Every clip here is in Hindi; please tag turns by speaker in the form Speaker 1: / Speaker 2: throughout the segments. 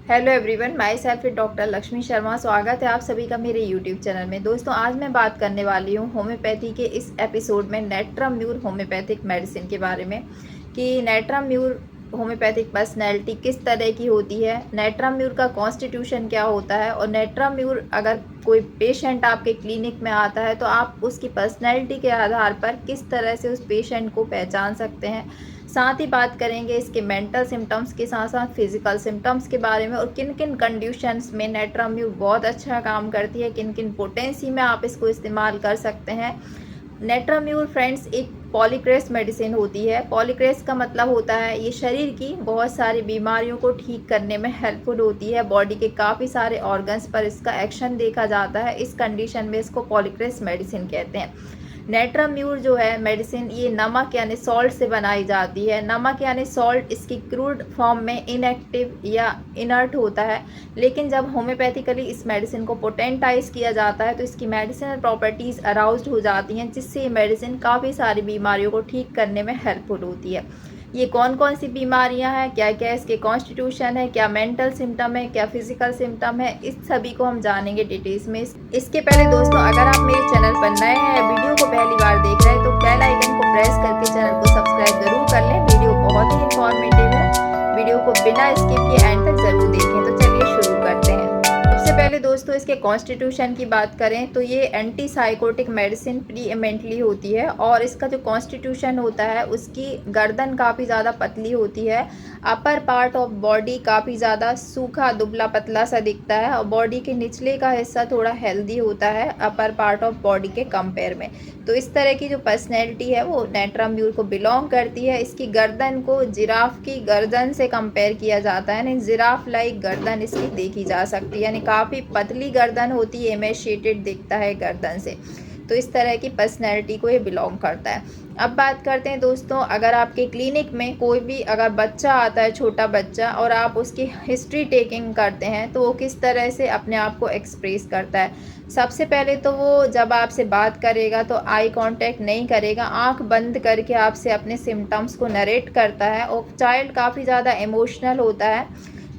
Speaker 1: Hello everyone, my self doctor Lakshmi Sharma. स्वागत है आप सभी का मेरे यूट्यूब चैनल में। दोस्तों, आज मैं बात करने वाली हूँ होम्योपैथी के इस एपिसोड में नेट्राम्यूर होम्योपैथिक मेडिसिन के बारे में कि नेट्राम्यूर होम्योपैथिक पर्सनैलिटी किस तरह की होती है, नेट्राम्यूर का कॉन्स्टिट्यूशन क्या होता है और नेट्राम्यूर अगर कोई पेशेंट आपके क्लिनिक में आता है तो आप उसकी पर्सनैलिटी के आधार पर किस तरह से उस पेशेंट को पहचान सकते हैं। साथ ही बात करेंगे इसके मेंटल सिम्टम्स के साथ साथ फिजिकल सिम्टम्स के बारे में और किन किन कंडीशंस में नेट्राम्यूर बहुत अच्छा काम करती है, किन किन पोटेंसी में आप इसको इस्तेमाल कर सकते हैं। नेट्राम्यूर फ्रेंड्स एक पॉलीक्रेस मेडिसिन होती है। पॉलीक्रेस का मतलब होता है ये शरीर की बहुत सारी बीमारियों को ठीक करने में हेल्पफुल होती है। बॉडी के काफ़ी सारे ऑर्गन्स पर इसका एक्शन देखा जाता है। इस कंडीशन में इसको पॉलीक्रेस मेडिसिन कहते हैं। नेट्राम्यूर जो है मेडिसिन ये नमक यानी सॉल्ट से बनाई जाती है। नमक यानी सॉल्ट इसकी क्रूड फॉर्म में इनएक्टिव या इनर्ट होता है, लेकिन जब होम्योपैथिकली इस मेडिसिन को पोटेंटाइज किया जाता है तो इसकी मेडिसिनल प्रॉपर्टीज़ अराउज्ड हो जाती हैं, जिससे ये मेडिसिन काफ़ी सारी बीमारियों को ठीक करने में हेल्पफुल होती है। ये कौन कौन सी बीमारियां हैं, क्या क्या इसके कॉन्स्टिट्यूशन है, क्या मेंटल सिम्टम है, क्या फिजिकल सिम्टम है, इस सभी को हम जानेंगे डिटेल्स में। इसके पहले दोस्तों, अगर आप मेरे चैनल पर नए हैं या वीडियो को पहली बार देख रहे हैं तो बेल आइकन को प्रेस करके चैनल को सब्सक्राइब जरूर कर लें। वीडियो बहुत ही इंफॉर्मेटिव है, वीडियो को बिना स्किप किए एंड तक जरूर देखें। तो चलिए शुरू करते हैं। सबसे पहले दोस्तों, इसके कॉन्स्टिट्यूशन की बात करें तो ये एंटी साइकोटिक मेडिसिन प्रीएमेंटली होती है और इसका जो कॉन्स्टिट्यूशन होता है उसकी गर्दन काफ़ी ज़्यादा पतली होती है। अपर पार्ट ऑफ बॉडी काफ़ी ज़्यादा सूखा दुबला पतला सा दिखता है और बॉडी के निचले का हिस्सा थोड़ा हेल्दी होता है अपर पार्ट ऑफ बॉडी के कंपेयर में। तो इस तरह की जो पर्सनैलिटी है वो नेट्राम्यूर को बिलोंग करती है। इसकी गर्दन को जिराफ की गर्दन से कंपेयर किया जाता है, यानी जिराफ लाइक गर्दन इसकी देखी जा सकती है, यानी काफ़ी पतली गर्दन होती है, एमेशिएटेड दिखता है गर्दन से। तो इस तरह की पर्सनैलिटी को ये बिलोंग करता है। अब बात करते हैं दोस्तों, अगर आपके क्लिनिक में कोई भी अगर बच्चा आता है, छोटा बच्चा, और आप उसकी हिस्ट्री टेकिंग करते हैं तो वो किस तरह से अपने आप को एक्सप्रेस करता है। सबसे पहले तो वो जब आपसे बात करेगा तो आई कांटेक्ट नहीं करेगा, आंख बंद करके आपसे अपने सिम्टम्स को नरेट करता है और चाइल्ड काफ़ी ज़्यादा इमोशनल होता है,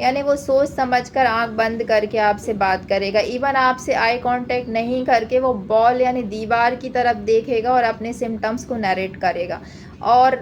Speaker 1: यानी वो सोच समझकर आंख बंद करके आपसे बात करेगा। इवन आपसे आई कांटेक्ट नहीं करके वो बॉल यानी दीवार की तरफ देखेगा और अपने सिम्टम्स को नरेट करेगा। और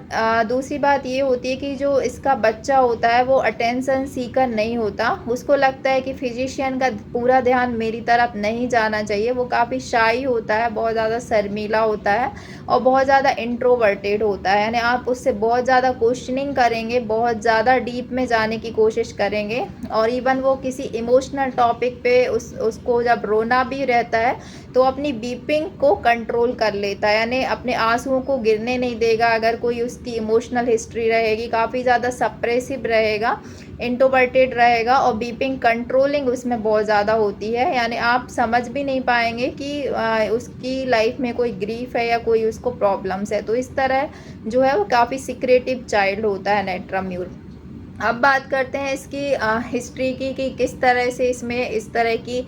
Speaker 1: दूसरी बात ये होती है कि जो इसका बच्चा होता है वो अटेंशन सीकर नहीं होता, उसको लगता है कि फिजिशियन का पूरा ध्यान मेरी तरफ नहीं जाना चाहिए। वो काफ़ी शाई होता है, बहुत ज़्यादा शर्मीला होता है और बहुत ज़्यादा इंट्रोवर्टेड होता है, यानी आप उससे बहुत ज़्यादा क्वेश्चनिंग करेंगे, बहुत ज़्यादा डीप में जाने की कोशिश करेंगे और इवन वो किसी इमोशनल टॉपिक पे उसको जब रोना भी रहता है तो अपनी बीपिंग को कंट्रोल कर लेता है, यानी अपने आंसुओं को गिरने नहीं देगा। अगर कोई उसकी इमोशनल हिस्ट्री रहेगी, काफ़ी ज़्यादा सप्रेसिव रहेगा, इंट्रोवर्टेड रहेगा और बीपिंग कंट्रोलिंग उसमें बहुत ज़्यादा होती है, यानी आप समझ भी नहीं पाएंगे कि उसकी लाइफ में कोई ग्रीफ है या कोई उसको प्रॉब्लम्स है। तो इस तरह जो है वो काफ़ी सिक्रेटिव चाइल्ड होता है नेट्राम्यूर। अब बात करते हैं इसकी हिस्ट्री की कि किस तरह से इसमें इस तरह की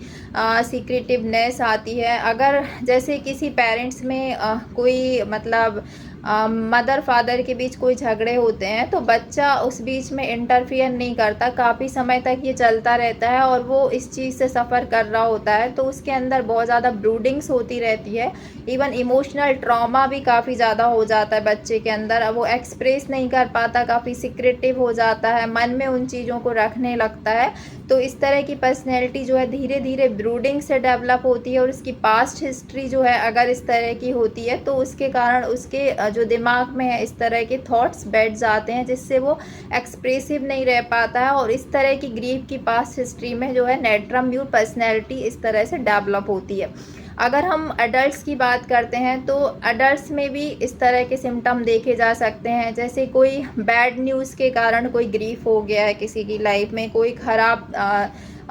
Speaker 1: सीक्रेटिवनेस आती है। अगर जैसे किसी पेरेंट्स में कोई मतलब मदर फादर के बीच कोई झगड़े होते हैं तो बच्चा उस बीच में इंटरफियर नहीं करता, काफ़ी समय तक ये चलता रहता है और वो इस चीज़ से सफ़र कर रहा होता है, तो उसके अंदर बहुत ज़्यादा ब्रूडिंग्स होती रहती है। इवन इमोशनल ट्रॉमा भी काफ़ी ज़्यादा हो जाता है बच्चे के अंदर, अब वो एक्सप्रेस नहीं कर पाता, काफ़ी सिक्रेटिव हो जाता है, मन में उन चीज़ों को रखने लगता है। तो इस तरह की पर्सनैलिटी जो है धीरे धीरे ब्रूडिंग से डेवलप होती है और उसकी पास्ट हिस्ट्री जो है अगर इस तरह की होती है तो उसके कारण उसके जो दिमाग में है इस तरह के थॉट्स बैठ जाते हैं, जिससे वो एक्सप्रेसिव नहीं रह पाता है और इस तरह की ग्रीफ की पास्ट हिस्ट्री में जो है नेट्राम्यूर पर्सनैलिटी इस तरह से डेवलप होती है। अगर हम एडल्ट्स की बात करते हैं तो एडल्ट्स में भी इस तरह के सिम्टम देखे जा सकते हैं, जैसे कोई बैड न्यूज़ के कारण कोई ग्रीफ हो गया है किसी की लाइफ में, कोई ख़राब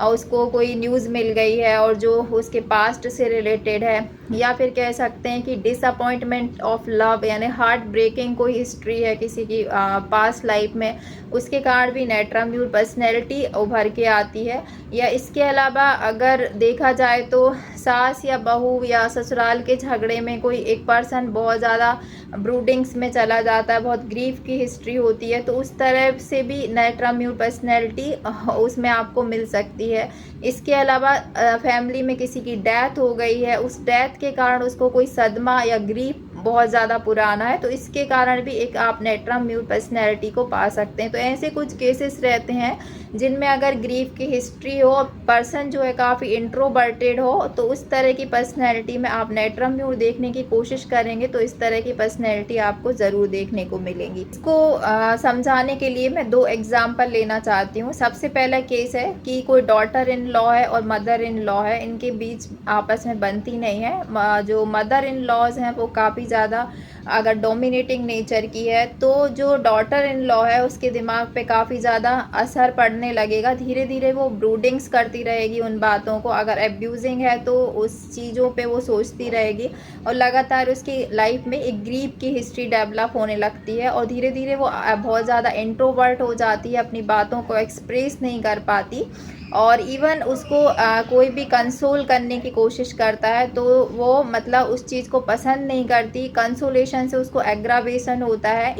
Speaker 1: उसको कोई न्यूज़ मिल गई है और जो उसके पास्ट से रिलेटेड है, या फिर कह सकते हैं कि डिसअपॉइंटमेंट ऑफ लव यानी हार्ट ब्रेकिंग कोई हिस्ट्री है किसी की पास्ट लाइफ में, उसके कारण भी नैट्रम म्यूर पर्सनैलिटी उभर के आती है। या इसके अलावा अगर देखा जाए तो सास या बहू या ससुराल के झगड़े में कोई एक पर्सन बहुत ज़्यादा ब्रूडिंग्स में चला जाता है, बहुत ग्रीफ की हिस्ट्री होती है, तो उस तरह से भी नैट्रम म्यूर पर्सनैलिटी उसमें आपको मिल सकती है। इसके अलावा फैमिली में किसी की डेथ हो गई है, उस डेथ के कारण उसको कोई सदमा या ग्रीफ बहुत ज़्यादा पुराना है, तो इसके कारण भी एक आप नैट्रम म्यूर पर्सनैलिटी को पा सकते हैं। तो ऐसे कुछ केसेस रहते हैं जिनमें अगर ग्रीफ की हिस्ट्री हो, पर्सन जो है काफ़ी इंट्रोवर्टेड हो, तो उस तरह की पर्सनैलिटी में आप नैट्रम म्यूर देखने की कोशिश करेंगे तो इस तरह की पर्सनैलिटी आपको ज़रूर देखने को मिलेंगी। इसको समझाने के लिए मैं 2 एग्जाम्पल लेना चाहती हूँ। सबसे पहला केस है कि कोई डॉटर इन लॉ है और मदर इन लॉ है, इनके बीच आपस में बनती नहीं है। जो मदर इन लॉज हैं वो काफ़ी ज़्यादा अगर डोमिनेटिंग नेचर की है, तो जो डॉटर इन लॉ है उसके दिमाग पे काफ़ी ज़्यादा असर पड़ने लगेगा। धीरे धीरे वो ब्रूडिंग्स करती रहेगी उन बातों को, अगर एब्यूजिंग है तो उस चीज़ों पे वो सोचती रहेगी और लगातार उसकी लाइफ में एक ग्रीफ की हिस्ट्री डेवलप होने लगती है और धीरे धीरे वो बहुत ज़्यादा इंट्रोवर्ट हो जाती है, अपनी बातों को एक्सप्रेस नहीं कर पाती और इवन उसको कोई भी कंसोल करने की कोशिश करता है तो वो मतलब उस चीज़ को पसंद नहीं करती। कंसोलेशन से उसको एग्रावेशन होता है।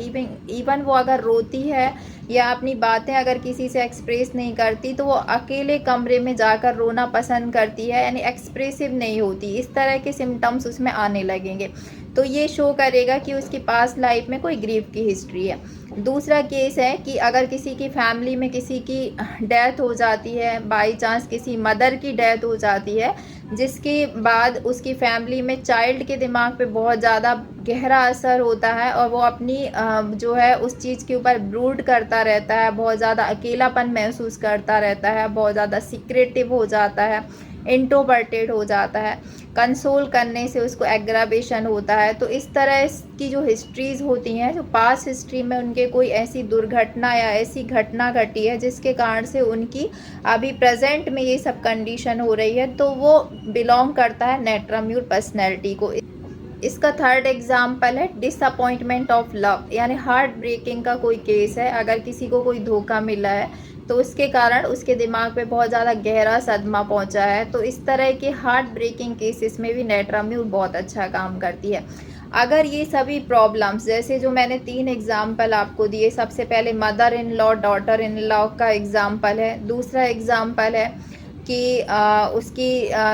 Speaker 1: इवन वो अगर रोती है या अपनी बातें अगर किसी से एक्सप्रेस नहीं करती तो वो अकेले कमरे में जाकर रोना पसंद करती है, यानी एक्सप्रेसिव नहीं होती। इस तरह के सिम्टम्स उसमें आने लगेंगे, तो ये शो करेगा कि उसकी पास्ट लाइफ में कोई ग्रीफ की हिस्ट्री है। दूसरा केस है कि अगर किसी की फैमिली में किसी की डेथ हो जाती है, बाई चांस किसी मदर की डेथ हो जाती है, जिसके बाद उसकी फैमिली में चाइल्ड के दिमाग पे बहुत ज़्यादा गहरा असर होता है और वो अपनी जो है उस चीज़ के ऊपर ब्रूड करता रहता है, बहुत ज़्यादा अकेलापन महसूस करता रहता है, बहुत ज़्यादा सीक्रेटिव हो जाता है, इंट्रोवर्टेड हो जाता है, कंसोल करने से उसको एग्रावेशन होता है। तो इस तरह की जो हिस्ट्रीज़ होती हैं, जो पास्ट हिस्ट्री में उनके कोई ऐसी दुर्घटना या ऐसी घटना घटी है जिसके कारण से उनकी अभी प्रेजेंट में ये सब कंडीशन हो रही है, तो वो बिलोंग करता है नैट्रम म्यूर पर्सनैलिटी को। इसका थर्ड एग्जाम्पल है डिसअपॉइंटमेंट ऑफ लव, यानी हार्ट ब्रेकिंग का कोई केस है। अगर किसी को कोई धोखा मिला है तो उसके कारण उसके दिमाग पे बहुत ज़्यादा गहरा सदमा पहुंचा है, तो इस तरह के हार्ट ब्रेकिंग केसेस में भी नैट्रम म्यूर बहुत अच्छा काम करती है। अगर ये सभी प्रॉब्लम्स जैसे जो मैंने 3 एग्जाम्पल आपको दिए, सबसे पहले mother in law daughter in law का एग्जाम्पल है, दूसरा एग्जाम्पल है कि उसकी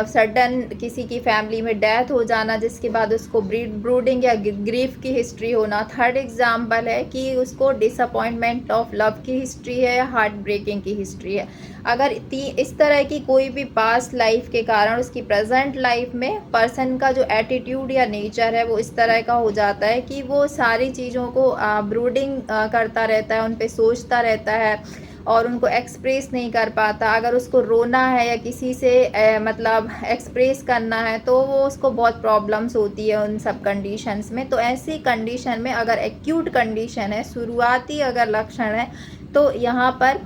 Speaker 1: सडन किसी की फैमिली में डेथ हो जाना जिसके बाद उसको ब्रूडिंग या ग्रीफ की हिस्ट्री होना, थर्ड एग्जाम्पल है कि उसको डिसअपॉइंटमेंट ऑफ लव की हिस्ट्री है या हार्ट ब्रेकिंग की हिस्ट्री है। अगर इस तरह की कोई भी पास्ट लाइफ के कारण उसकी प्रेजेंट लाइफ में पर्सन का जो एटीट्यूड या नेचर है वो इस तरह का हो जाता है कि वो सारी चीज़ों को ब्रूडिंग करता रहता है, उन पे सोचता रहता है और उनको एक्सप्रेस नहीं कर पाता। अगर उसको रोना है या किसी से मतलब एक्सप्रेस करना है तो वो उसको बहुत प्रॉब्लम्स होती है उन सब कंडीशंस में। तो ऐसी कंडीशन में अगर एक्यूट कंडीशन है, शुरुआती अगर लक्षण है, तो यहाँ पर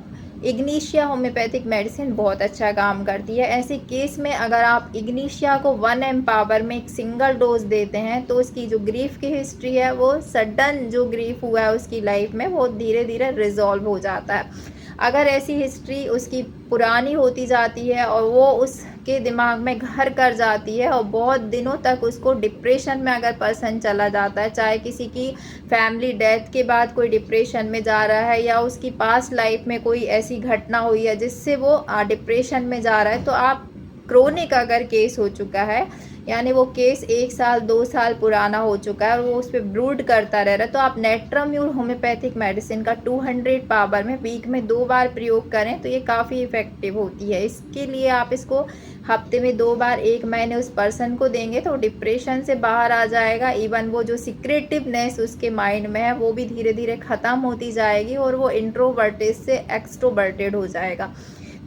Speaker 1: इग्निशिया होम्योपैथिक मेडिसिन बहुत अच्छा काम करती है। ऐसे केस में अगर आप इग्निशिया को 1 mg पावर में एक सिंगल डोज देते हैं तो उसकी जो ग्रीफ की हिस्ट्री है, वो सडन जो ग्रीफ हुआ है उसकी लाइफ में, वो धीरे धीरे रिजॉल्व हो जाता है। अगर ऐसी हिस्ट्री उसकी पुरानी होती जाती है और वो उसके दिमाग में घर कर जाती है और बहुत दिनों तक उसको डिप्रेशन में अगर पर्सन चला जाता है, चाहे किसी की फैमिली डेथ के बाद कोई डिप्रेशन में जा रहा है या उसकी पास्ट लाइफ में कोई ऐसी घटना हुई है जिससे वो डिप्रेशन में जा रहा है, तो आप क्रोनिक अगर केस हो चुका है, यानी वो केस 1 साल 2 साल पुराना हो चुका है और वो उस पर ब्रूड करता रह रहा है, तो आप नैट्रम म्यूर होम्योपैथिक मेडिसिन का 200 पावर में वीक में 2 बार प्रयोग करें तो ये काफ़ी इफ़ेक्टिव होती है। इसके लिए आप इसको हफ्ते में 2 बार 1 महीने उस पर्सन को देंगे तो डिप्रेशन से बाहर आ जाएगा। इवन वो जो सीक्रेटिवनेस उसके माइंड में है वो भी धीरे धीरे ख़त्म होती जाएगी और वो इंट्रोवर्टेड से एक्सट्रोवर्टेड हो जाएगा।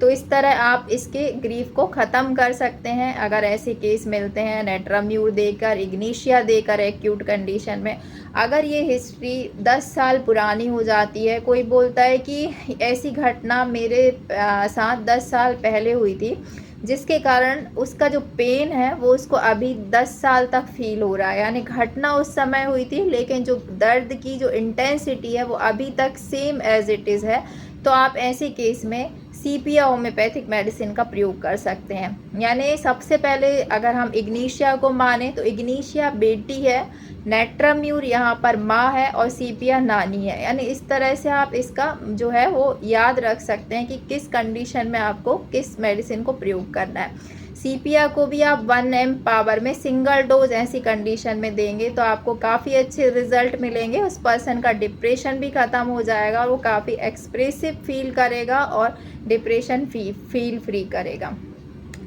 Speaker 1: तो इस तरह आप इसके ग्रीफ को ख़त्म कर सकते हैं अगर ऐसे केस मिलते हैं नेट्राम्यूर देकर, इग्निशिया देकर एक्यूट कंडीशन में। अगर ये हिस्ट्री 10 साल पुरानी हो जाती है, कोई बोलता है कि ऐसी घटना मेरे साथ 10 साल पहले हुई थी, जिसके कारण उसका जो पेन है वो उसको अभी 10 साल तक फील हो रहा है, यानी घटना उस समय हुई थी लेकिन जो दर्द की जो इंटेंसिटी है वो अभी तक सेम एज इट इज़ है। तो आप ऐसे केस में सीपिया होम्योपैथिक मेडिसिन का प्रयोग कर सकते हैं। यानी सबसे पहले अगर हम इग्निशिया को माने तो इग्निशिया बेटी है, नेट्राम्यूर यहाँ पर माँ है और सीपिया नानी है। यानी इस तरह से आप इसका जो है वो याद रख सकते हैं कि किस कंडीशन में आपको किस मेडिसिन को प्रयोग करना है। सीपिया को भी आप 1 mg पावर में सिंगल डोज ऐसी कंडीशन में देंगे तो आपको काफ़ी अच्छे रिजल्ट मिलेंगे। उस पर्सन का डिप्रेशन भी ख़त्म हो जाएगा और वो काफ़ी एक्सप्रेसिव फील करेगा और डिप्रेशन फील फ्री करेगा।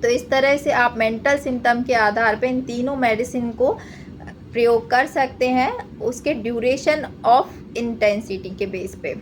Speaker 1: तो इस तरह से आप मेंटल सिम्टम के आधार पर इन तीनों मेडिसिन को प्रयोग कर सकते हैं उसके ड्यूरेशन ऑफ इंटेंसिटी के बेस पे।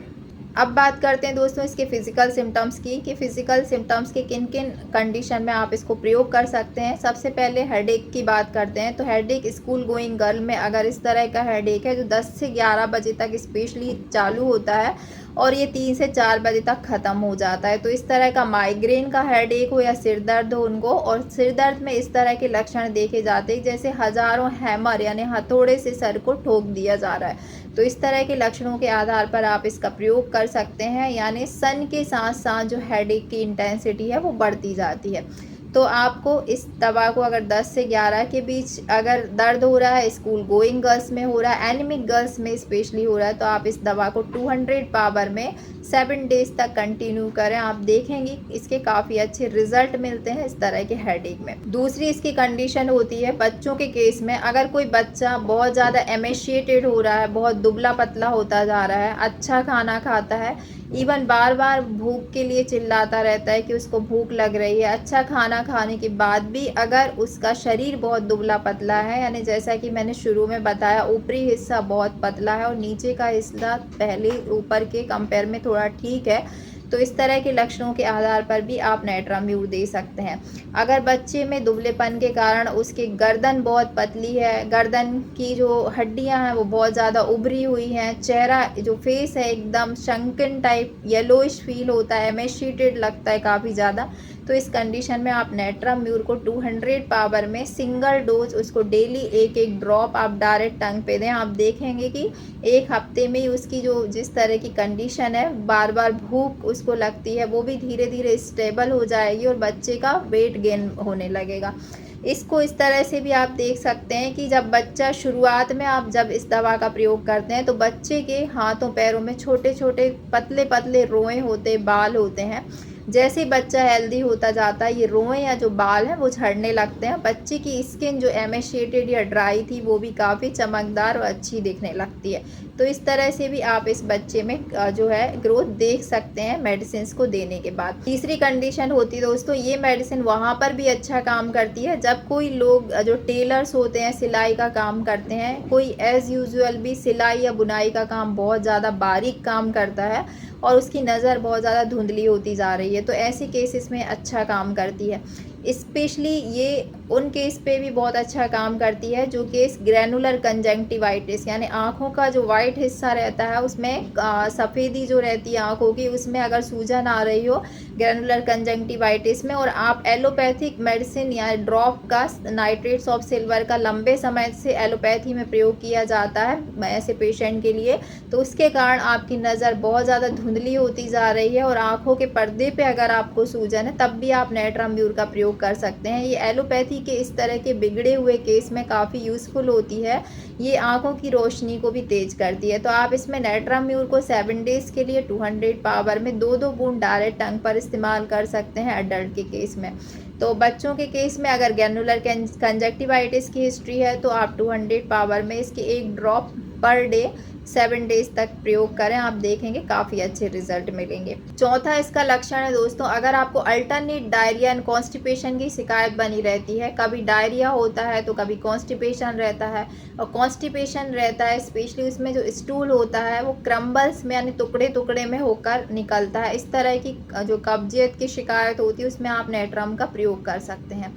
Speaker 1: अब बात करते हैं दोस्तों इसके फिज़िकल सिम्टम्स की कि फ़िज़िकल सिम्टम्स के किन किन कंडीशन में आप इसको प्रयोग कर सकते हैं। सबसे पहले हेडेक की बात करते हैं। तो हेडेक स्कूल गोइंग गर्ल में अगर इस तरह का हेडेक है जो 10 से 11 बजे तक स्पेशली चालू होता है और ये 3 से 4 बजे तक ख़त्म हो जाता है, तो इस तरह का माइग्रेन का हेडेक हो या सिर दर्द हो उनको, और सिर दर्द में इस तरह के लक्षण देखे जाते हैं जैसे हज़ारों हैमर यानी हथौड़े से सर को ठोक दिया जा रहा है। तो इस तरह के लक्षणों के आधार पर आप इसका प्रयोग कर सकते हैं। यानी सन के साथ साथ जो हेडेक की इंटेंसिटी है वो बढ़ती जाती है। तो आपको इस दवा को अगर 10 से 11 के बीच अगर दर्द हो रहा है, स्कूल गोइंग गर्ल्स में हो रहा है, एनीमिक गर्ल्स में स्पेशली हो रहा है, तो आप इस दवा को 200 पावर में 7 डेज तक कंटिन्यू करें। आप देखेंगे इसके काफ़ी अच्छे रिजल्ट मिलते हैं इस तरह के हेडेक में। दूसरी इसकी कंडीशन होती है बच्चों के केस में। अगर कोई बच्चा बहुत ज़्यादा एमेशिएटेड हो रहा है, बहुत दुबला पतला होता जा रहा है, अच्छा खाना खाता है, इवन बार बार भूख के लिए चिल्लाता रहता है कि उसको भूख लग रही है, अच्छा खाना खाने के बाद भी अगर उसका शरीर बहुत दुबला पतला है, यानी जैसा कि मैंने शुरू में बताया ऊपरी हिस्सा बहुत पतला है और नीचे का हिस्सा पहले ऊपर के कंपेयर में थोड़ा ठीक है, तो इस तरह के लक्षणों के आधार पर भी आप नेट्राम्यूर दे सकते हैं। अगर बच्चे में दुबलेपन के कारण उसकी गर्दन बहुत पतली है, गर्दन की जो हड्डियां हैं वो बहुत ज़्यादा उभरी हुई हैं, चेहरा जो फेस है एकदम शंकन टाइप येलोइश फील होता है, एमेशिएटेड लगता है काफ़ी ज़्यादा, तो इस कंडीशन में आप नेट्राम्यूर को 200 पावर में सिंगल डोज उसको डेली एक एक ड्रॉप आप डायरेक्ट टंग पे दें। आप देखेंगे कि 1 हफ्ते में ही उसकी जो जिस तरह की कंडीशन है, बार बार भूख उसको लगती है, वो भी धीरे धीरे स्टेबल हो जाएगी और बच्चे का वेट गेन होने लगेगा। इसको इस तरह से भी आप देख सकते हैं कि जब बच्चा शुरुआत में आप जब इस दवा का प्रयोग करते हैं तो बच्चे के हाथों पैरों में छोटे छोटे पतले पतले रोए होते, बाल होते हैं। जैसे बच्चा हेल्दी होता जाता है ये रोए या जो बाल हैं वो झड़ने लगते हैं। बच्चे की स्किन जो एमेशिएटेड या ड्राई थी वो भी काफ़ी चमकदार और अच्छी दिखने लगती है। तो इस तरह से भी आप इस बच्चे में जो है ग्रोथ देख सकते हैं मेडिसिन को देने के बाद। तीसरी कंडीशन होती है दोस्तों, ये मेडिसिन वहाँ पर भी अच्छा काम करती है जब कोई लोग जो टेलर्स होते हैं, सिलाई का काम करते हैं, कोई एज़ यूजुअल भी सिलाई या बुनाई का काम बहुत ज़्यादा बारीक काम करता है और उसकी नज़र बहुत ज़्यादा धुंधली होती जा रही है, तो ऐसे केसेस में अच्छा काम करती है। स्पेशली ये उन केस पे भी बहुत अच्छा काम करती है जो केस ग्रैनुलर कंजंक्टिवाइटिस, यानी आँखों का जो वाइट हिस्सा रहता है उसमें सफ़ेदी जो रहती है आँखों की, उसमें अगर सूजन आ रही हो ग्रैनुलर कंजंक्टिवाइटिस में और आप एलोपैथिक मेडिसिन या ड्रॉप का नाइट्रेट्स ऑफ सिल्वर का लंबे समय से एलोपैथी में प्रयोग किया जाता है ऐसे पेशेंट के लिए, तो उसके कारण आपकी नज़र बहुत ज़्यादा धुंधली होती जा रही है और आँखों के पर्दे पे अगर आपको सूजन है तब भी आप नेट्राम्यूर का प्रयोग कर सकते हैं। ये एलोपैथी के इस तरह के बिगड़े हुए केस में काफ़ी यूज़फुल होती है। ये आंखों की रोशनी को भी तेज करती है। तो आप इसमें नेट्राम्यूर को 7 डेज़ के लिए 200 पावर में 2-2 बूंद डायरेक्ट टंग पर इस्तेमाल कर सकते हैं एडल्ट के केस में। तो बच्चों के केस में अगर ग्रैनुलर कंजक्टिवाइटिस की हिस्ट्री है तो आप 200 पावर में इसकी 1 ड्रॉप पर डे 7 डेज तक प्रयोग करें, आप देखेंगे काफ़ी अच्छे रिजल्ट मिलेंगे। चौथा इसका लक्षण है दोस्तों, अगर आपको अल्टरनेट डायरिया एंड कॉन्स्टिपेशन की शिकायत बनी रहती है, कभी डायरिया होता है तो कभी कॉन्स्टिपेशन रहता है, और कॉन्स्टिपेशन रहता है स्पेशली उसमें जो स्टूल होता है वो क्रम्बल्स में यानी टुकड़े टुकड़े में होकर निकलता है, इस तरह की जो कब्जियत की शिकायत होती है उसमें आप नेट्रम का प्रयोग कर सकते हैं।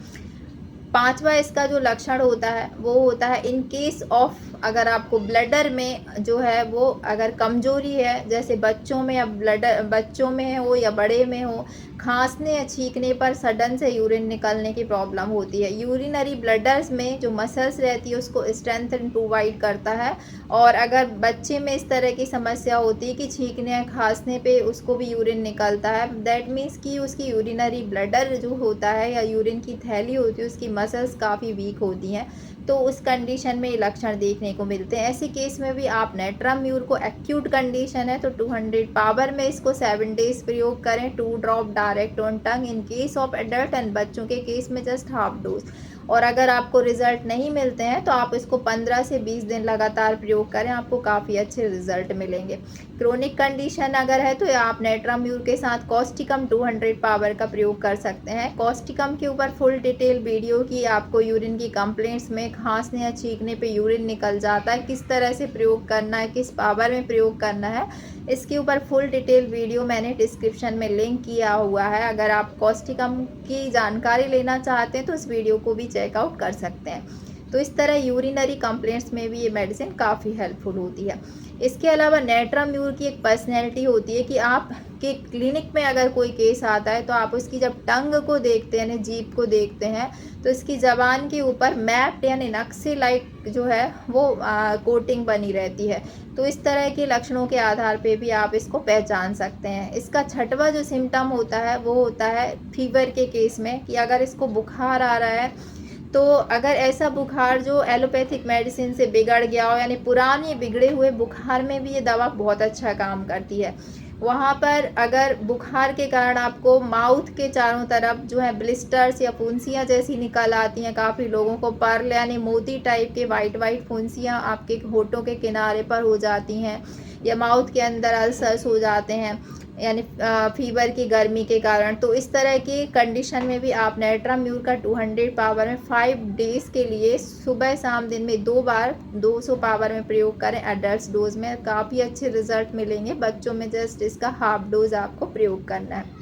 Speaker 1: पांचवा इसका जो लक्षण होता है वो होता है इन केस ऑफ, अगर आपको ब्लडर में जो है वो अगर कमजोरी है, जैसे बच्चों में या ब्लडर बच्चों में हो या बड़े में हो, खांसने या छींकने पर सडन से यूरिन निकलने की प्रॉब्लम होती है। यूरिनरी ब्लडर्स में जो मसल्स रहती है उसको स्ट्रेंथन प्रोवाइड करता है, और अगर बच्चे में इस तरह की समस्या होती है कि छींकने या खांसने पे उसको भी यूरिन निकलता है, दैट मीन्स कि उसकी यूरिनरी ब्लडर जो होता है या यूरिन की थैली होती है उसकी मसल्स काफ़ी वीक होती हैं, तो उस कंडीशन में ये लक्षण देखने को मिलते हैं। ऐसे केस में भी आप नेट्रम म्यूर को, एक्यूट कंडीशन है तो 200 पावर में इसको 7 डेज प्रयोग करें, 2 drop direct on tongue in case of adult, and बच्चों के केस में जस्ट हाफ डोज। और अगर आपको रिजल्ट नहीं मिलते हैं तो आप इसको 15 से 20 दिन लगातार प्रयोग करें, आपको काफ़ी अच्छे रिजल्ट मिलेंगे। क्रोनिक कंडीशन अगर है तो आप नेट्रम म्यूर के साथ कॉस्टिकम 200 पावर का प्रयोग कर सकते हैं। कॉस्टिकम के ऊपर फुल डिटेल वीडियो की आपको यूरिन की कंप्लेंट्स में खांसने या छींकने पे यूरिन निकल जाता है, किस तरह से प्रयोग करना है, किस पावर में प्रयोग करना है, इसके ऊपर फुल डिटेल वीडियो मैंने डिस्क्रिप्शन में लिंक किया हुआ है। अगर आप कॉस्टिकम की जानकारी लेना चाहते हैं तो इस वीडियो को भी चेकआउट कर सकते हैं। तो इस तरह यूरिनरी कंप्लेंट्स में भी ये मेडिसिन काफ़ी हेल्पफुल होती है। इसके अलावा नेट्रम म्यूर की एक पर्सनैलिटी होती है कि आपके क्लिनिक में अगर कोई केस आता है तो आप उसकी जब टंग को देखते हैं, जीभ को देखते हैं, तो इसकी ज़बान के ऊपर मैप्ड यानी नक्शे लाइक जो है वो कोटिंग बनी रहती है। तो इस तरह के लक्षणों के आधार पे भी आप इसको पहचान सकते हैं। इसका छठवां जो सिम्टम होता है वो होता है फीवर के केस में, कि अगर इसको बुखार आ रहा है तो अगर ऐसा बुखार जो एलोपैथिक मेडिसिन से बिगड़ गया हो, यानी पुराने बिगड़े हुए बुखार में भी ये दवा बहुत अच्छा काम करती है, वहाँ पर अगर बुखार के कारण आपको माउथ के चारों तरफ जो है ब्लिस्टर्स या फुंसियाँ जैसी निकल आती हैं, काफ़ी लोगों को पर्ल यानी मोती टाइप के वाइट वाइट फुंसियाँ आपके होठों के किनारे पर हो जाती हैं, या माउथ के अंदर अल्सर्स हो जाते हैं यानी फीवर की गर्मी के कारण, तो इस तरह की कंडीशन में भी आप नेट्रम म्यूर का 200 पावर में 5 डेज़ के लिए सुबह शाम दिन में 2 बार 200 पावर में प्रयोग करें। एडल्ट डोज में काफ़ी अच्छे रिजल्ट मिलेंगे, बच्चों में जस्ट इसका हाफ डोज आपको प्रयोग करना है।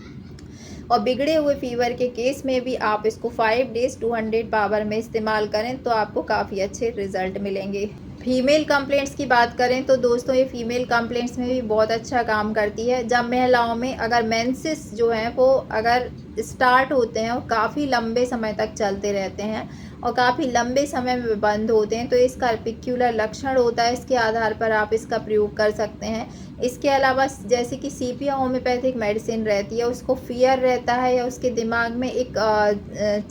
Speaker 1: और बिगड़े हुए फीवर के केस में भी आप इसको 5 डेज़ 200 पावर में इस्तेमाल करें तो आपको काफ़ी अच्छे रिजल्ट मिलेंगे। फीमेल कंप्लेंट्स की बात करें तो दोस्तों ये फीमेल कंप्लेंट्स में भी बहुत अच्छा काम करती है। जब महिलाओं में अगर मेंसेस जो हैं वो अगर स्टार्ट होते हैं और काफ़ी लंबे समय तक चलते रहते हैं और काफ़ी लंबे समय में बंद होते हैं, तो इसका पिक्यूलर लक्षण होता है, इसके आधार पर आप इसका प्रयोग कर सकते हैं। इसके अलावा जैसे कि सीपिया होम्योपैथिक मेडिसिन रहती है, उसको फियर रहता है या उसके दिमाग में एक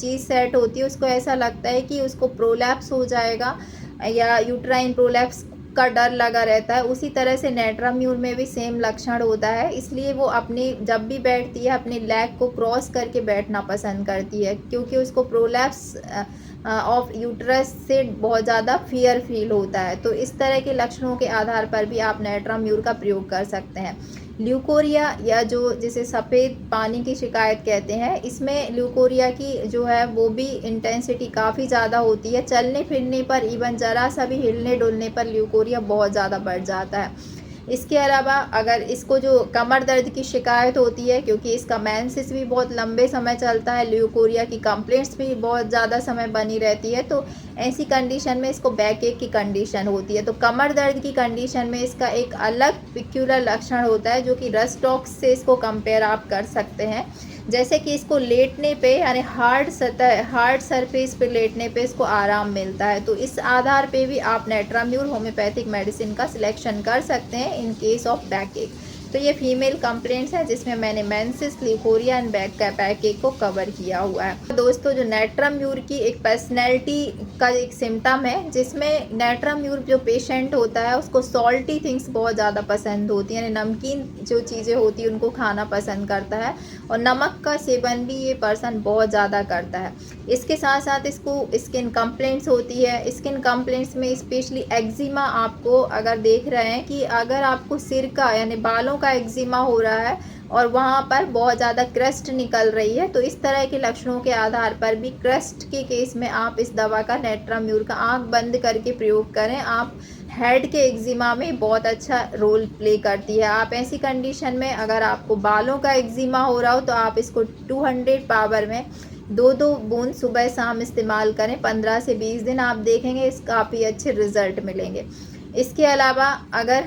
Speaker 1: चीज़ सेट होती है, उसको ऐसा लगता है कि उसको प्रोलैप्स हो जाएगा या यूट्राइन प्रोलैप्स का डर लगा रहता है। उसी तरह से नेट्रम म्यूर में भी सेम लक्षण होता है, इसलिए वो अपनी जब भी बैठती है अपने लेग को क्रॉस करके बैठना पसंद करती है, क्योंकि उसको प्रोलैप्स ऑफ यूट्रस से बहुत ज़्यादा फियर फील होता है। तो इस तरह के लक्षणों के आधार पर भी आप नेट्रम म्यूर का प्रयोग कर सकते हैं। ल्यूकोरिया या जो जिसे सफ़ेद पानी की शिकायत कहते हैं, इसमें ल्यूकोरिया की जो है वो भी इंटेंसिटी काफ़ी ज़्यादा होती है। चलने फिरने पर, इवन ज़रा सा भी हिलने डुलने पर ल्यूकोरिया बहुत ज़्यादा बढ़ जाता है। इसके अलावा अगर इसको जो कमर दर्द की शिकायत होती है, क्योंकि इसका मेंसेस भी बहुत लंबे समय चलता है, ल्यूकोरिया की कंप्लेंट्स भी बहुत ज़्यादा समय बनी रहती है, तो ऐसी कंडीशन में इसको बैक एक की कंडीशन होती है। तो कमर दर्द की कंडीशन में इसका एक अलग पिक्यूलर लक्षण होता है जो कि रस्टॉक्स से इसको कंपेयर आप कर सकते हैं। जैसे कि इसको लेटने पे यानी हार्ड सरफेस पे लेटने पे इसको आराम मिलता है। तो इस आधार पे भी आप नेट्रम म्यूर होम्योपैथिक मेडिसिन का सिलेक्शन कर सकते हैं इन केस ऑफ बैक एक। तो ये फीमेल कंप्लेंट्स है जिसमें मैंने मेंसेस, लिकोरिया एंड बैकपैक को कवर किया हुआ है। दोस्तों जो नेट्रम म्यूर की एक पर्सनैलिटी का एक सिम्टम है, जिसमें नेट्रम म्यूर जो पेशेंट होता है उसको सॉल्टी थिंग्स बहुत ज़्यादा पसंद होती हैं, यानी नमकीन जो चीज़ें होती हैं उनको खाना पसंद करता है, और नमक का सेवन भी ये पर्सन बहुत ज़्यादा करता है। इसके साथ साथ इसको स्किन कंप्लेंट्स होती है। स्किन कंप्लेंट्स में स्पेशली एक्जिमा, आपको अगर देख रहे हैं कि अगर आपको सिर का यानी बालों का एक्जिमा हो रहा है और वहाँ पर बहुत ज़्यादा क्रस्ट निकल रही है, तो इस तरह के लक्षणों के आधार पर भी क्रस्ट के केस में आप इस दवा का नेट्रम म्यूर का आँख बंद करके प्रयोग करें। आप हेड के एक्जिमा में बहुत अच्छा रोल प्ले करती है। आप ऐसी कंडीशन में अगर आपको बालों का एक्जिमा हो रहा हो तो आप इसको 200 पावर में 2-2 बूंद सुबह शाम इस्तेमाल करें। 15 से 20 दिन आप देखेंगे इस काफ़ी अच्छे रिजल्ट मिलेंगे। इसके अलावा अगर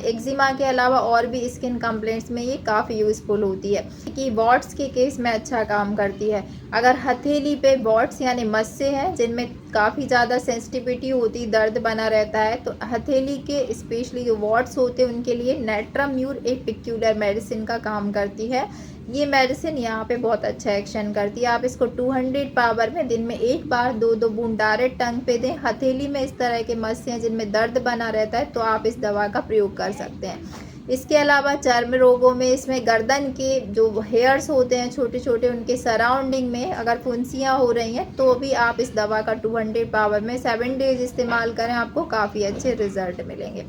Speaker 1: एक्जिमा के अलावा और भी स्किन कंप्लेंट्स में ये काफ़ी यूज़फुल होती है कि वॉट्स के केस में अच्छा काम करती है। अगर हथेली पे वॉट्स यानी मस्से हैं जिनमें काफ़ी ज़्यादा सेंसिटिविटी होती, दर्द बना रहता है, तो हथेली के स्पेशली जो वॉट्स होते हैं उनके लिए नेट्रम म्यूर एक पिक्यूलर मेडिसिन का काम करती है। ये मेडिसिन यहाँ पे बहुत अच्छा एक्शन करती है। आप इसको 200 पावर में दिन में एक बार 2-2 बूंद डायरेक्ट टंग पे दें। हथेली में इस तरह के मस्से हैं जिनमें दर्द बना रहता है तो आप इस दवा का प्रयोग कर सकते हैं। इसके अलावा चर्म रोगों में इसमें गर्दन के जो हेयर्स होते हैं छोटे छोटे, उनके सराउंडिंग में अगर फुंसियाँ हो रही हैं तो भी आप इस दवा का 200 पावर में 7 डेज इस्तेमाल करें, आपको काफ़ी अच्छे रिजल्ट मिलेंगे।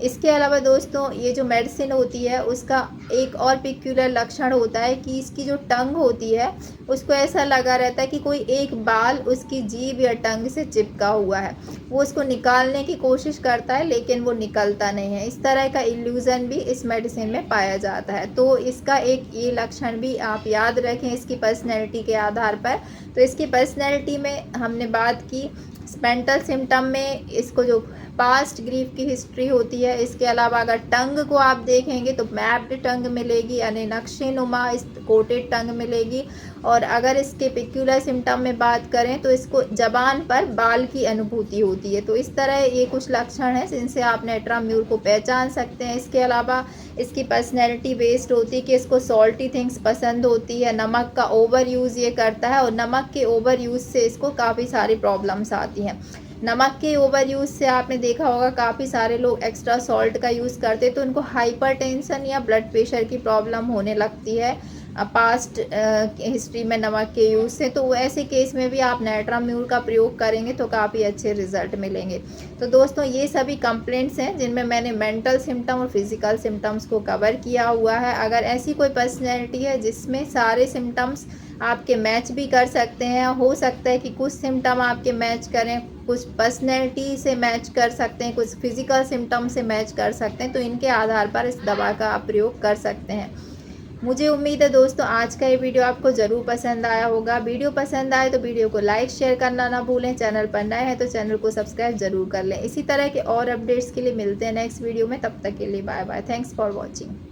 Speaker 1: इसके अलावा दोस्तों ये जो मेडिसिन होती है उसका एक और पिक्यूलर लक्षण होता है कि इसकी जो टंग होती है उसको ऐसा लगा रहता है कि कोई एक बाल उसकी जीभ या टंग से चिपका हुआ है। वो उसको निकालने की कोशिश करता है लेकिन वो निकलता नहीं है। इस तरह का इल्यूज़न भी इस मेडिसिन में पाया जाता है। तो इसका एक ये लक्षण भी आप याद रखें इसकी पर्सनैलिटी के आधार पर। तो इसकी पर्सनैलिटी में हमने बात की मेंटल सिम्टम में इसको जो पास्ट ग्रीफ की हिस्ट्री होती है। इसके अलावा अगर टंग को आप देखेंगे तो मैप्ड टंग मिलेगी, यानी नक्शे नुमा इस कोटेड टंग मिलेगी। और अगर इसके पिक्यूलर सिम्टम में बात करें तो इसको जबान पर बाल की अनुभूति होती है। तो इस तरह ये कुछ लक्षण हैं जिनसे आप नेट्रम म्यूर को पहचान सकते हैं। इसके अलावा इसकी पर्सनैलिटी बेस्ड होती है कि इसको सॉल्टी थिंग्स पसंद होती है, नमक का ओवर यूज़ ये करता है, और नमक के ओवर यूज़ से इसको काफ़ी सारी प्रॉब्लम्स आती हैं। नमक के ओवर यूज़ से आपने देखा होगा काफ़ी सारे लोग एक्स्ट्रा सॉल्ट का यूज़ करते तो उनको हाइपरटेंशन या ब्लड प्रेशर की प्रॉब्लम होने लगती है पास्ट हिस्ट्री में नमक के यूज़ से। तो ऐसे केस में भी आप नेट्रम म्यूर का प्रयोग करेंगे तो काफ़ी अच्छे रिजल्ट मिलेंगे। तो दोस्तों ये सभी कंप्लेंट्स हैं जिनमें मैंने मेंटल सिम्टम और फिजिकल सिम्टम्स को कवर किया हुआ है। अगर ऐसी कोई पर्सनैलिटी है जिसमें सारे सिम्टम्स आपके मैच भी कर सकते हैं, हो सकता है कि कुछ सिम्टम आपके मैच करें, कुछ पर्सनैलिटी से मैच कर सकते हैं, कुछ फिजिकल सिम्टम से मैच कर सकते हैं, तो इनके आधार पर इस दवा का आप प्रयोग कर सकते हैं। मुझे उम्मीद है दोस्तों आज का ये वीडियो आपको ज़रूर पसंद आया होगा। वीडियो पसंद आए तो वीडियो को लाइक शेयर करना ना भूलें। चैनल पर नए हैं तो चैनल को सब्सक्राइब ज़रूर कर लें। इसी तरह के और अपडेट्स के लिए मिलते हैं नेक्स्ट वीडियो में। तब तक के लिए bye bye. Thanks for watching.